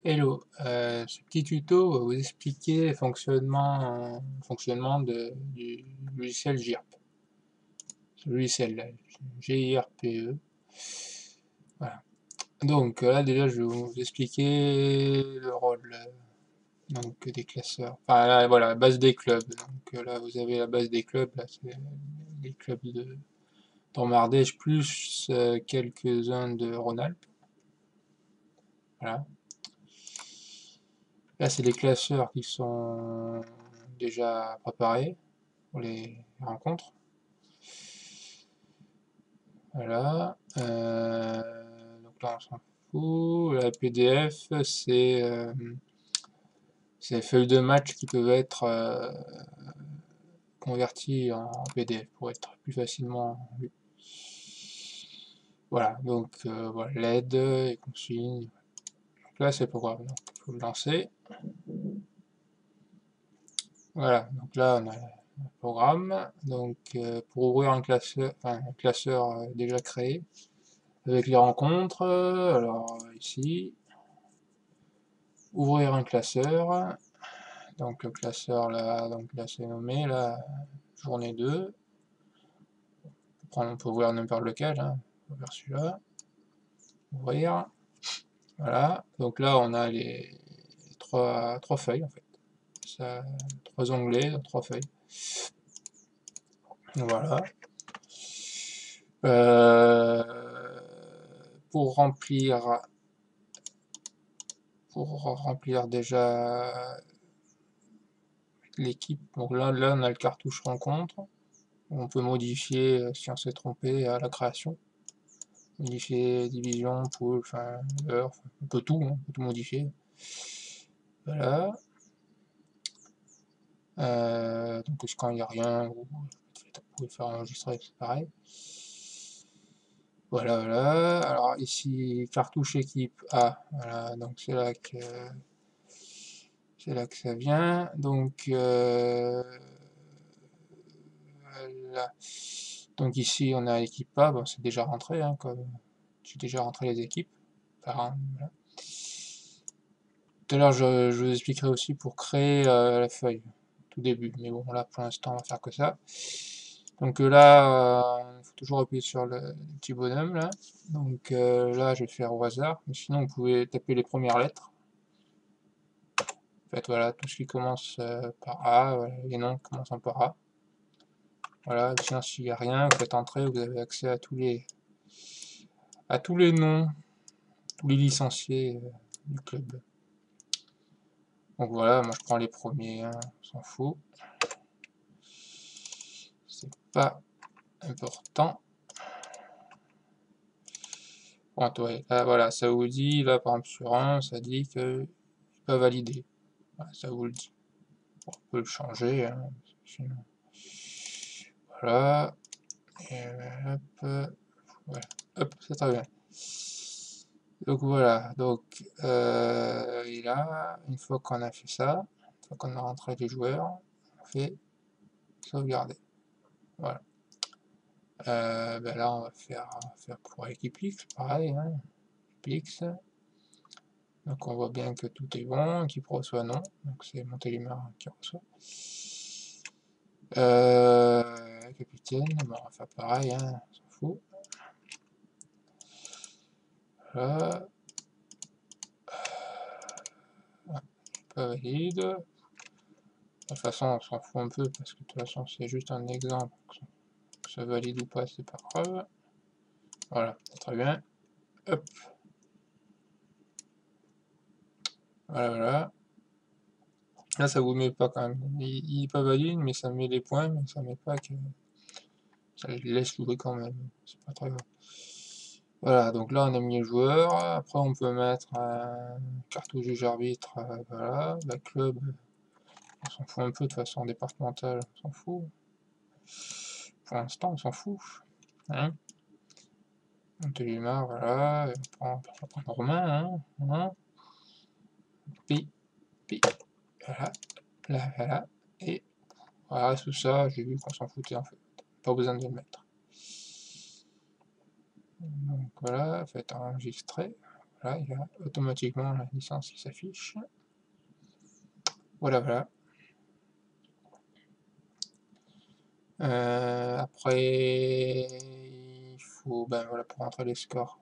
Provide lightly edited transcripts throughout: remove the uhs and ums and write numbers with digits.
Hello, ce petit tuto va vous expliquer le fonctionnement du logiciel GIRP. Ce logiciel-là, GIRPE. Voilà. Donc là déjà je vais vous expliquer le rôle donc des classeurs. Enfin là, voilà, la base des clubs. Donc là vous avez la base des clubs, là c'est les clubs de d'Emmardèche plus quelques-uns de Rhône-Alpes. Voilà. Là c'est les classeurs qui sont déjà préparés pour les rencontres. Voilà. Donc là, on s'en fout. La PDF, c'est les feuilles de match qui peuvent être converties en PDF pour être plus facilement vues. Voilà, donc voilà, l'aide et consignes. Donc là, c'est le programme. Donc, il faut le lancer. Voilà, donc là, on a le programme. Donc, pour ouvrir un classeur déjà créé, avec les rencontres, alors ici, ouvrir un classeur, donc le classeur là, donc là c'est nommé, là, journée 2, on peut ouvrir n'importe lequel, hein. On peut ouvrir celui-là, ouvrir, voilà, donc là on a les trois feuilles en fait, ça, 3 onglets, 3 feuilles, voilà. Euh, pour remplir déjà l'équipe, donc là on a le cartouche rencontre, on peut modifier si on s'est trompé à la création, modifier division, pool, enfin heure, un peu tout, hein, on peut tout modifier. Voilà. Donc quand il n'y a rien, vous pouvez faire enregistrer, c'est pareil. Voilà, voilà. Alors ici, cartouche équipe A, voilà, donc c'est là que ça vient. Donc voilà. Donc ici on a équipe A, bon, c'est déjà rentré, hein, comme j'ai déjà rentré les équipes. Voilà. Tout à l'heure je vous expliquerai aussi pour créer la feuille, tout début, mais bon là pour l'instant on va faire que ça. Donc là, il faut toujours appuyer sur le petit bonhomme là. Donc là je vais faire au hasard, mais sinon vous pouvez taper les premières lettres. En fait voilà, tout ce qui commence par A, voilà, les noms commençant par A. Voilà, sinon s'il n'y a rien, vous faites entrer, vous avez accès à tous les noms, tous les licenciés du club. Donc voilà, moi je prends les premiers, hein, on s'en fout. C'est pas important. Bon, ouais, là, voilà, ça vous dit, là par exemple sur un, ça dit que pas validé. Voilà, ça vous le dit. Bon, on peut le changer, hein, sinon. Voilà. Et hop, voilà. Hop, c'est très bien. Donc voilà, donc et là, une fois qu'on a fait ça, une fois qu'on a rentré les joueurs, on fait sauvegarder. Voilà. Ben là, on va faire pour équipe X, pareil, hein, X. Donc on voit bien que tout est bon, qui reçoit non, donc c'est Montélimar qui reçoit. Capitaine, bon, on va faire pareil, hein, on s'en fout. Voilà. Pas valide. De toute façon, on s'en fout un peu, parce que de toute façon, c'est juste un exemple. Que ça valide ou pas, c'est pas grave. Voilà, très bien. Hop. Voilà, voilà. Là, ça vous met pas quand même. Il est pas valide, mais ça met les points, mais ça met pas que. Ça les laisse jouer quand même. C'est pas très grave. Voilà, donc là on a mis le joueur. Après, on peut mettre un cartouche juge arbitre. Voilà, la club, on s'en fout un peu de façon départementale, on s'en fout. Pour l'instant, on s'en fout. Hein, Montélimar, voilà. On va prendre Romain, hein. Pi, pi. Voilà, là, voilà. Et voilà, tout ça, j'ai vu qu'on s'en foutait en fait. Pas besoin de le mettre. Donc voilà, faites enregistrer. Voilà, il y a automatiquement la licence qui s'affiche. Voilà, voilà. Après, il faut, ben voilà, pour rentrer les scores.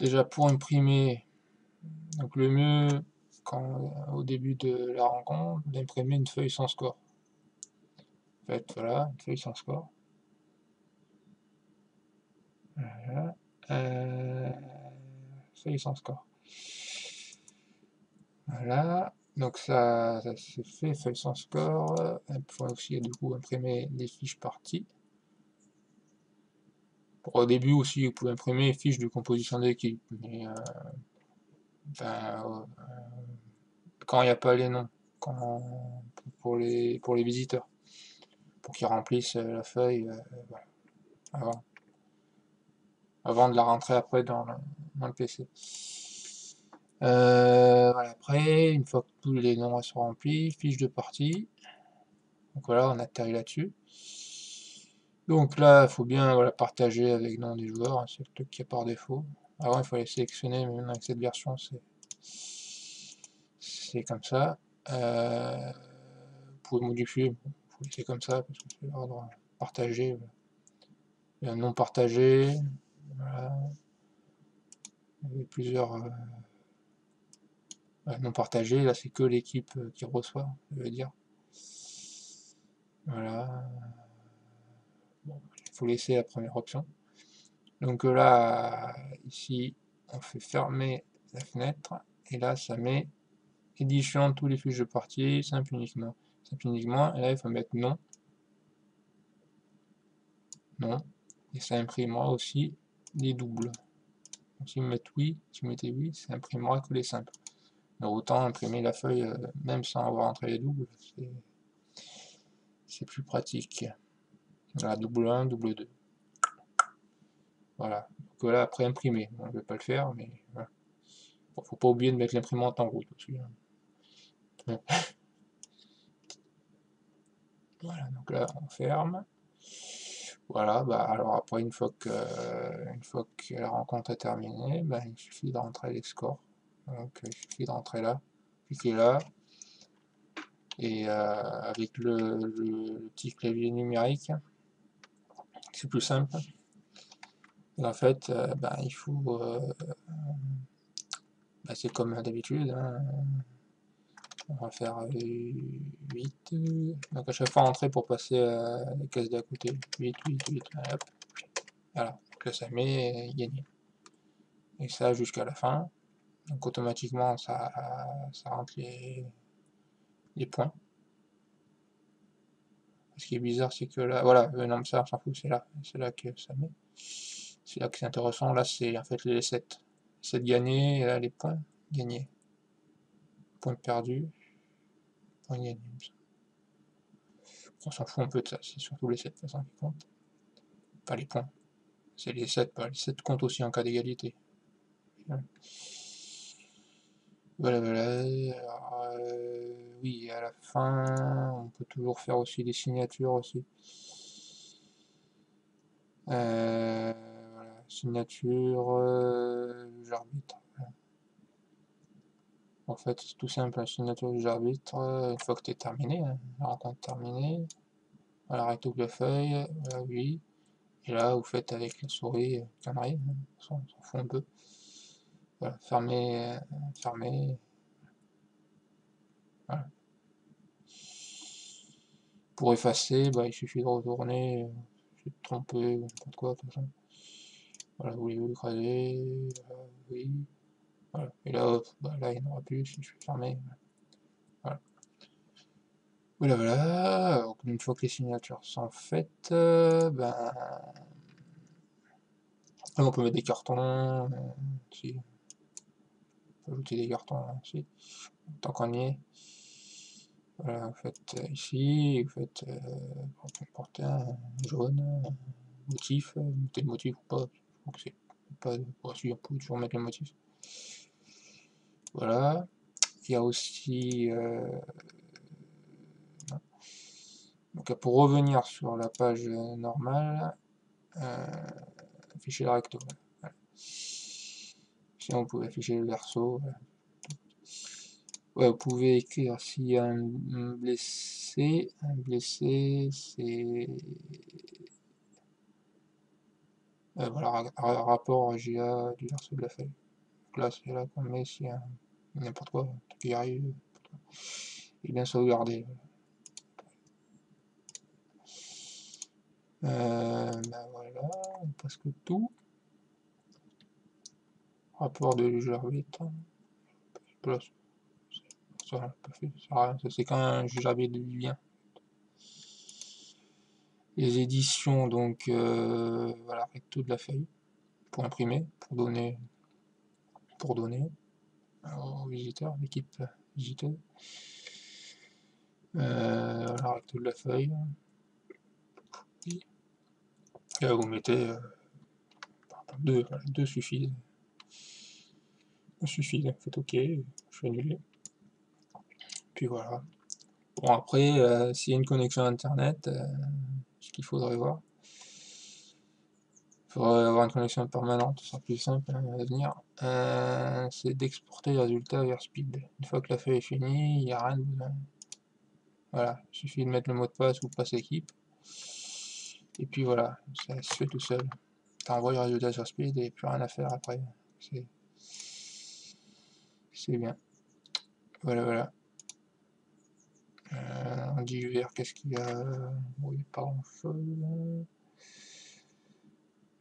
Déjà pour imprimer, donc le mieux, au début de la rencontre, d'imprimer une feuille sans score. En fait, voilà, une feuille sans score. Voilà. Feuille sans score. Voilà. Donc ça se fait, feuille sans score. Il faut aussi du coup imprimer des fiches parties. Au début aussi, vous pouvez imprimer les fiches de composition d'équipe, mais ben, quand il n'y a pas les noms, pour les visiteurs, pour qu'ils remplissent la feuille voilà, avant de la rentrer après dans le PC. Voilà, après, une fois que tous les noms sont remplis, fiche de partie. Donc voilà, on atterrit là-dessus. Donc là, il faut bien voilà, partager avec le nom des joueurs, hein, c'est le truc qui est par défaut. Avant, il fallait sélectionner, mais même avec cette version, c'est comme ça. Vous pouvez modifier, vous laisser comme ça, parce que c'est l'ordre partagé. Il y a non partagé, voilà. Il y a plusieurs non partagés, là c'est que l'équipe qui reçoit, je veux dire. Voilà. Bon, il faut laisser la première option. Donc là, ici, on fait fermer la fenêtre, et là, ça met édition de tous les fiches de partie, simple uniquement. Simple uniquement, et là, il faut mettre non. Non. Et ça imprimera aussi les doubles. Donc si vous mettez oui, si vous mettez oui, ça imprimera que les simples. Donc autant imprimer la feuille même sans avoir entré les doubles, c'est plus pratique. Voilà, double 1, double 2. Voilà. Donc là, après imprimer. On ne veut pas le faire, mais voilà. Bon, faut pas oublier de mettre l'imprimante en route aussi. Hein. Voilà, donc là, on ferme. Voilà, bah alors après, une fois que la rencontre est terminée, bah, il suffit de rentrer les scores. Donc il suffit de rentrer là, cliquer là, et avec le petit clavier numérique, c'est plus simple. Et en fait, bah, il faut, bah, c'est comme d'habitude, hein, on va faire 8, donc à chaque fois rentrer pour passer à la case d'à côté, 8, 8, 8, hop, voilà, donc là ça met gagné. Et ça jusqu'à la fin, donc automatiquement ça rentre les points. Ce qui est bizarre, c'est que là, voilà, non, mais ça, on s'en fout, c'est là que ça met. C'est là que c'est intéressant. Là, c'est en fait les 7. 7 gagnés, et là, les points gagnés. Points perdus, points gagnés. On s'en fout un peu de ça, c'est surtout les 7 qui comptent. Pas les points. C'est les 7, pas les 7 comptent aussi en cas d'égalité. Voilà, voilà. Alors, oui, à la fin, on peut toujours faire aussi des signatures aussi. Voilà, signature, juge arbitre. En fait, c'est tout simple, la signature du juge arbitre, une fois que tu es terminé, hein, la rencontre terminée, voilà, recto de feuille, voilà, oui, et là, vous faites avec la souris, connerie, hein, on s'en fout un peu. Voilà, fermer, fermer, voilà. Pour effacer, bah, il suffit de retourner, je suis trompé, ou n'importe quoi, de toute façon. Voilà, vous voulez écraser, oui, voilà, et là, hop, bah, là, il n'y en aura plus, si je fais fermer, voilà. Voilà, voilà, donc une fois que les signatures sont faites, ben, on peut mettre des cartons, si, on peut ajouter des cartons aussi, tant qu'on y est. Voilà, vous faites ici, vous faites, porter un jaune, motif, vous mettez le motif ou pas, je crois que c'est pas, bon, si, on peut toujours mettre le motif. Voilà, il y a aussi, donc pour revenir sur la page normale, afficher le recto. Voilà. Sinon, vous pouvez afficher le verso. Voilà. Ouais, vous pouvez écrire s'il y a un blessé. Un blessé, c'est... voilà, rapport GA du verso de la feuille. Donc là, c'est là qu'on met s'il y a n'importe quoi qui arrive. Et bien sauvegardé. Ben voilà, presque tout. Rapport de juge arbitre. Là, ça n'a pas fait, ça rien, ça c'est quand un juge arbitre de lien. Les éditions, donc voilà, recto de la feuille pour imprimer, pour donner aux visiteurs, l'équipe visiteuse. Voilà, recto de la feuille. Et là, vous mettez deux, voilà, deux suffisent. Suffit, faites OK, je suis annulé. Puis voilà. Bon, après, s'il y a une connexion internet, ce qu'il faudrait voir, il faudrait avoir une connexion permanente, ce sera plus simple à venir. C'est d'exporter les résultats vers Speed. Une fois que la feuille est finie, il n'y a rien de besoin. Voilà, il suffit de mettre le mot de passe ou passe équipe. Et puis voilà, ça se fait tout seul. Tu envoies les résultats sur Speed et plus rien à faire après. C'est bien. Voilà, voilà. En divers, qu'est-ce qu'il y a? Oui, pas grand-chose.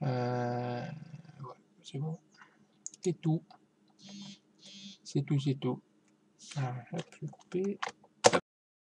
Ouais, c'est bon. C'est tout. C'est tout, c'est tout. Alors, hop, je vais couper.